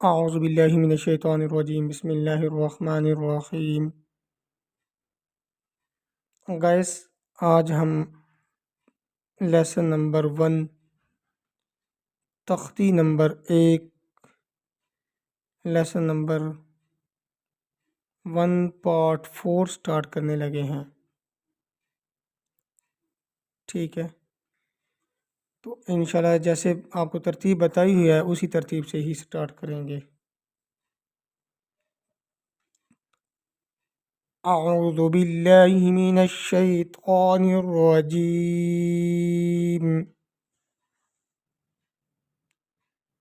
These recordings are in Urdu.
اعوذ باللہ من الشیطان الرجیم بسم اللہ الرحمن الرحیم۔ گائس، آج ہم لیسن نمبر 1 تختی number 1 lesson number 1 part 4 start کرنے لگے ہیں۔ ٹھیک ہے، تو انشاءاللہ جیسے آپ کو ترتیب بتائی ہوئی ہے اسی ترتیب سے ہی سٹارٹ کریں گے۔ اعوذ باللہ من الشیطان الرجیم۔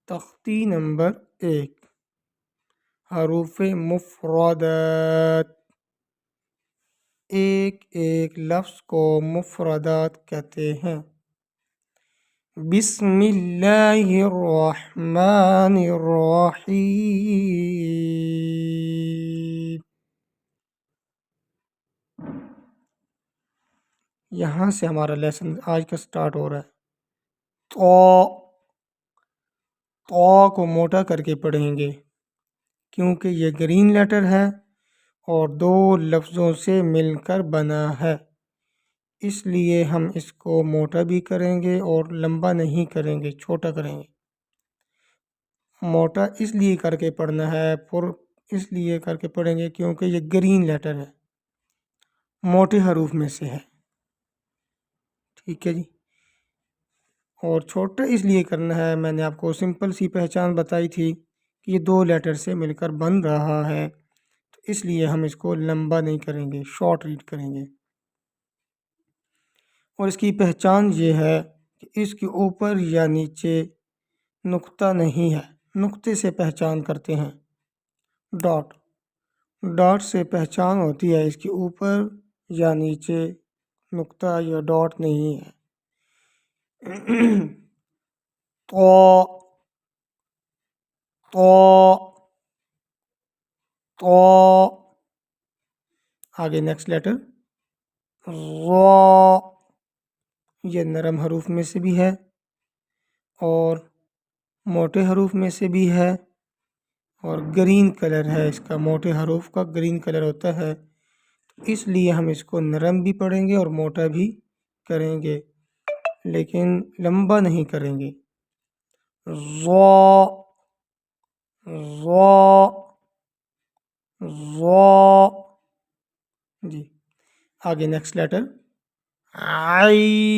تختی نمبر 1 حروف مفردات۔ ایک ایک لفظ کو مفردات کہتے ہیں۔ بسم اللہ الرحمن الرحیم۔ یہاں سے ہمارا لیسن آج کا سٹارٹ ہو رہا ہے۔ تو کو موٹا کر کے پڑھیں گے کیونکہ یہ گرین لیٹر ہے اور 2 لفظوں سے مل کر بنا ہے، اس لیے ہم اس کو موٹا بھی کریں گے اور لمبا نہیں کریں گے، چھوٹا کریں گے۔ موٹا اس لیے کر کے پڑھنا ہے، پر اس لیے کر کے پڑھیں گے کیونکہ یہ گرین لیٹر ہے، موٹے حروف میں سے ہے۔ ٹھیک ہے جی، اور چھوٹا اس لیے کرنا ہے، میں نے آپ کو سمپل سی پہچان بتائی تھی کہ یہ 2 لیٹر سے مل کر بن رہا ہے، تو اس لیے ہم اس کو لمبا نہیں کریں گے، شارٹ ریڈ کریں گے۔ اور اس کی پہچان یہ ہے کہ اس کے اوپر یا نیچے نقطہ نہیں ہے، نقطے سے پہچان کرتے ہیں۔ ڈاٹ سے پہچان ہوتی ہے، اس کے اوپر یا نیچے نقطہ یا ڈاٹ نہیں ہے۔ تو آگے نیکسٹ لیٹر را، یہ نرم حروف میں سے بھی ہے اور موٹے حروف میں سے بھی ہے، اور گرین کلر ہے اس کا، موٹے حروف کا گرین کلر ہوتا ہے، اس لیے ہم اس کو نرم بھی پڑھیں گے اور موٹا بھی کریں گے، لیکن لمبا نہیں کریں گے۔ جی آگے نیکسٹ لیٹر عین۔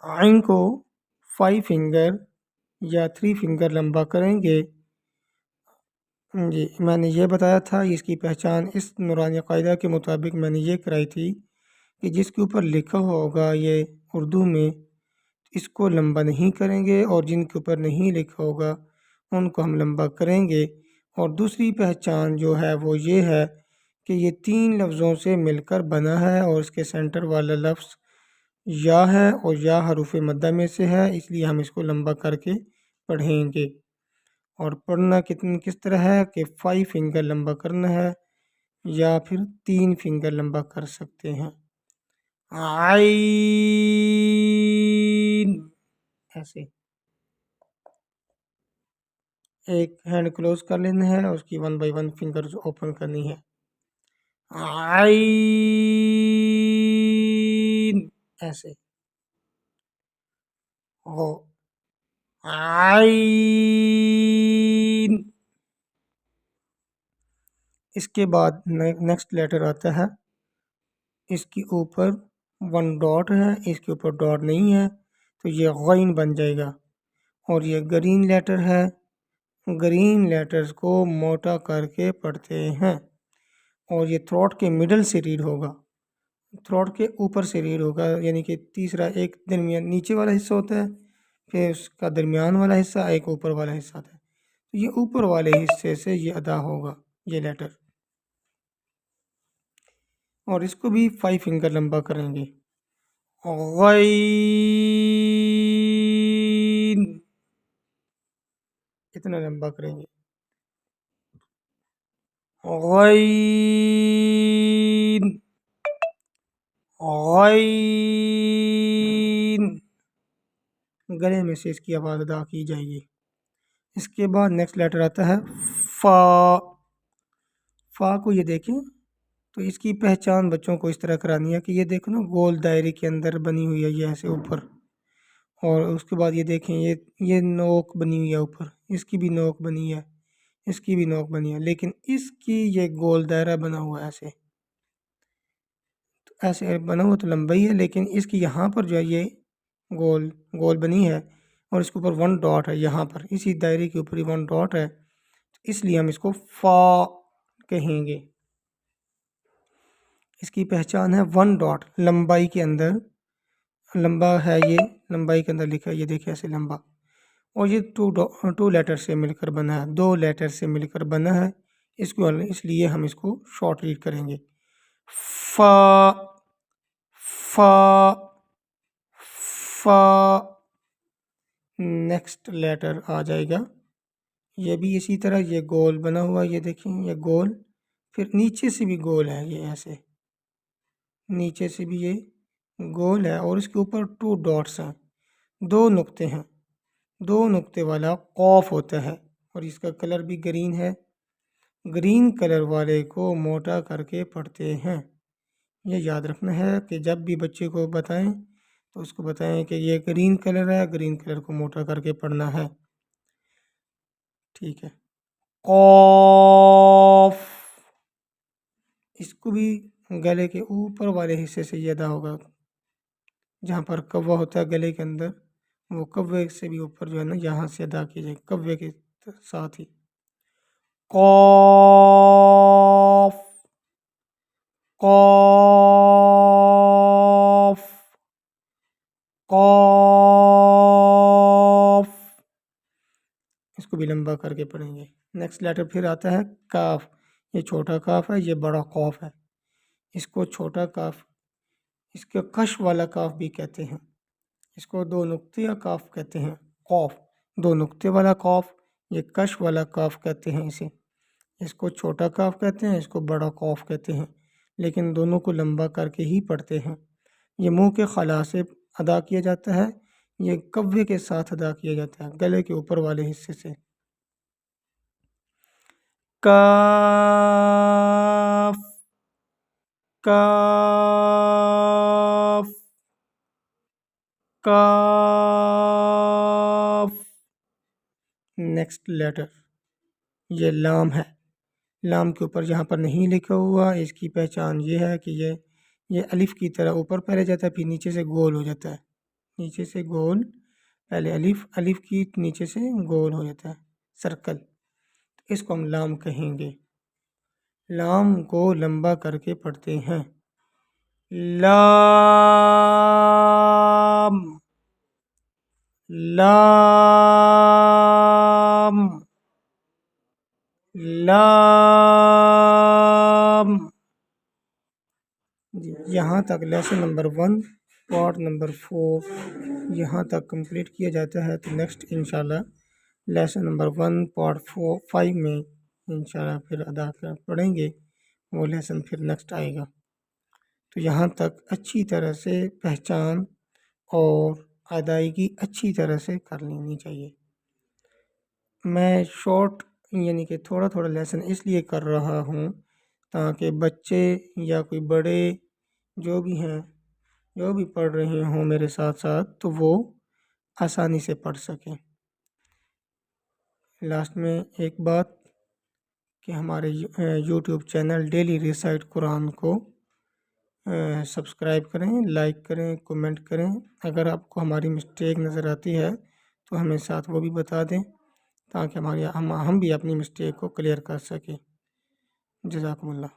عین کو 5 فنگر یا 3 فنگر لمبا کریں گے۔ جی میں نے یہ بتایا تھا، اس کی پہچان اس نورانی قاعدہ کے مطابق میں نے یہ کرائی تھی کہ جس کے اوپر لکھا ہوگا یہ اردو میں، اس کو لمبا نہیں کریں گے، اور جن کے اوپر نہیں لکھا ہوگا ان کو ہم لمبا کریں گے۔ اور دوسری پہچان جو ہے وہ یہ ہے کہ یہ 3 لفظوں سے مل کر بنا ہے اور اس کے سینٹر والا لفظ یا ہے، اور یا حروف مدہ میں سے ہے، اس لیے ہم اس کو لمبا کر کے پڑھیں گے۔ اور پڑھنا کس طرح ہے کہ 5 فنگر لمبا کرنا ہے یا پھر 3 فنگر لمبا کر سکتے ہیں۔ عین، ایسے ایک ہینڈ کلوز کر لینا ہے، اس کی 1 بائی 1 فنگرز اوپن کرنی ہے۔ عین، ایسے ہو، عین۔ اس کے بعد نیکسٹ لیٹر آتا ہے، اس کے اوپر 1 ڈاٹ ہے، اس کے اوپر ڈاٹ نہیں ہے، تو یہ غین بن جائے گا، اور یہ گرین لیٹر ہے۔ گرین لیٹرز کو موٹا کر کے پڑھتے ہیں، اور یہ تھروٹ کے مڈل سے ریڈ ہوگا، تھروٹ کے اوپر سے ریڈ ہوگا، یعنی کہ تیسرا ایک درمیان نیچے والا حصہ ہوتا ہے، پھر اس کا درمیان والا حصہ، ایک اوپر والا حصہ ہوتا ہے، تو یہ اوپر والے حصے سے یہ ادا ہوگا یہ لیٹر، اور اس کو بھی 5 فنگر لمبا کریں گے۔ غین، اتنا لمبا کریں گے۔ غین، غین، گلے میں سے اس کی آواز ادا کی جائے گی۔ اس کے بعد نیکسٹ لیٹر آتا ہے فا۔ فا کو یہ دیکھیں تو اس کی پہچان بچوں کو اس طرح کرانی ہے کہ یہ دیکھو نا گول دائرے کے اندر بنی ہوئی ہے یہ ایسے اوپر، اور اس کے بعد یہ دیکھیں یہ نوک بنی ہوئی ہے اوپر، اس کی بھی نوک بنی ہے، اس کی بھی نوک بنی ہے، لیکن اس کی یہ گول دائرہ بنا ہوا ہے ایسے، تو ایسے بنا ہوا تو لمبا ہی ہے، لیکن اس کی یہاں پر جو ہے یہ گول بنی ہے، اور اس کے اوپر 1 ڈاٹ ہے، یہاں پر اسی دائرے کے اوپر 1 ڈاٹ ہے، اس لیے ہم اس کو فا کہیں گے۔ اس کی پہچان ہے 1 ڈاٹ لمبائی کے اندر، لمبا ہے یہ، لمبائی کے اندر لکھا ہے یہ دیکھیں ایسے لمبا، اور یہ 2 لیٹر سے مل کر بنا ہے، 2 لیٹر سے مل کر بنا ہے، اس لیے ہم اس کو شارٹ ریڈ کریں گے فا فا فا۔ نیکسٹ لیٹر آ جائے گا، یہ بھی اسی طرح یہ گول بنا ہوا، یہ دیکھیں یہ گول، پھر نیچے سے بھی گول ہے یہ ایسے، نیچے سے بھی یہ گول ہے، اور اس کے اوپر 2 ڈاٹس ہیں، 2 نقطے ہیں، 2 نقطے والا قاف ہوتا ہے، اور اس کا کلر بھی گرین ہے، گرین کلر والے کو موٹا کر کے پڑھتے ہیں۔ یہ یاد رکھنا ہے کہ جب بھی بچے کو بتائیں تو اس کو بتائیں کہ یہ گرین کلر ہے، گرین کلر کو موٹا کر کے پڑھنا ہے، ٹھیک ہے۔ قاف، اس کو بھی گلے کے اوپر والے حصے سے یہ ادا ہوگا، جہاں پر کوا ہوتا ہے گلے کے اندر، وہ کوے سے بھی اوپر جو ہے نا یہاں سے ادا کی جائے، کوے کے ساتھ ہی۔ قاف قاف قاف، اس کو بھی لمبا کر کے پڑھیں گے۔ نیکسٹ لیٹر پھر آتا ہے کاف، یہ چھوٹا کاف ہے، یہ بڑا قاف ہے، اس کو چھوٹا کاف، اس کو کش والا کاف بھی کہتے ہیں، اس کو 2 نقطہ کاف کہتے ہیں، قاف 2 نقطے والا قاف، یہ کش والا کاف کہتے ہیں اسے، اس کو چھوٹا کاف کہتے ہیں، اس کو بڑا قاف کہتے ہیں، لیکن دونوں کو لمبا کر کے ہی پڑھتے ہیں۔ یہ منہ کے خلا سے ادا کیا جاتا ہے، یہ کوے کے ساتھ ادا کیا جاتا ہے، گلے کے اوپر والے حصے سے۔ کاف کاف کاف۔ نیکسٹ لیٹر یہ لام ہے، لام کے اوپر یہاں پر نہیں لکھا ہوا، اس کی پہچان یہ ہے کہ یہ الف کی طرح اوپر پہلے جاتا ہے، پھر نیچے سے گول ہو جاتا ہے، نیچے سے گول، پہلے الف کی نیچے سے گول ہو جاتا ہے سرکل، اس کو ہم لام کہیں گے۔ لام کو لمبا کر کے پڑھتے ہیں، لام لام لام۔ یہاں تک لیسن نمبر 1 پارٹ نمبر 4 یہاں تک کمپلیٹ کیا جاتا ہے، تو نیکسٹ انشاءاللہ لیسن نمبر 1 پارٹ 5 میں انشاءاللہ پھر ادا کر پڑھیں گے، وہ لیسن پھر نیکسٹ آئے گا۔ تو یہاں تک اچھی طرح سے پہچان اور ادائیگی اچھی طرح سے کر لینی چاہیے۔ میں شارٹ یعنی کہ تھوڑا تھوڑا لیسن اس لیے کر رہا ہوں تاکہ بچے یا کوئی بڑے جو بھی ہیں، جو بھی پڑھ رہے ہوں میرے ساتھ ساتھ، تو وہ آسانی سے پڑھ سکیں۔ لاسٹ میں ایک بات کہ ہمارے یوٹیوب چینل ڈیلی ریسائٹ قرآن کو سبسکرائب کریں، لائک کریں، کومنٹ کریں، اگر آپ کو ہماری مسٹیک نظر آتی ہے تو ہمیں ساتھ وہ بھی بتا دیں تاکہ ہم بھی اپنی مسٹیک کو کلیئر کر سکیں۔ جزاکم اللہ۔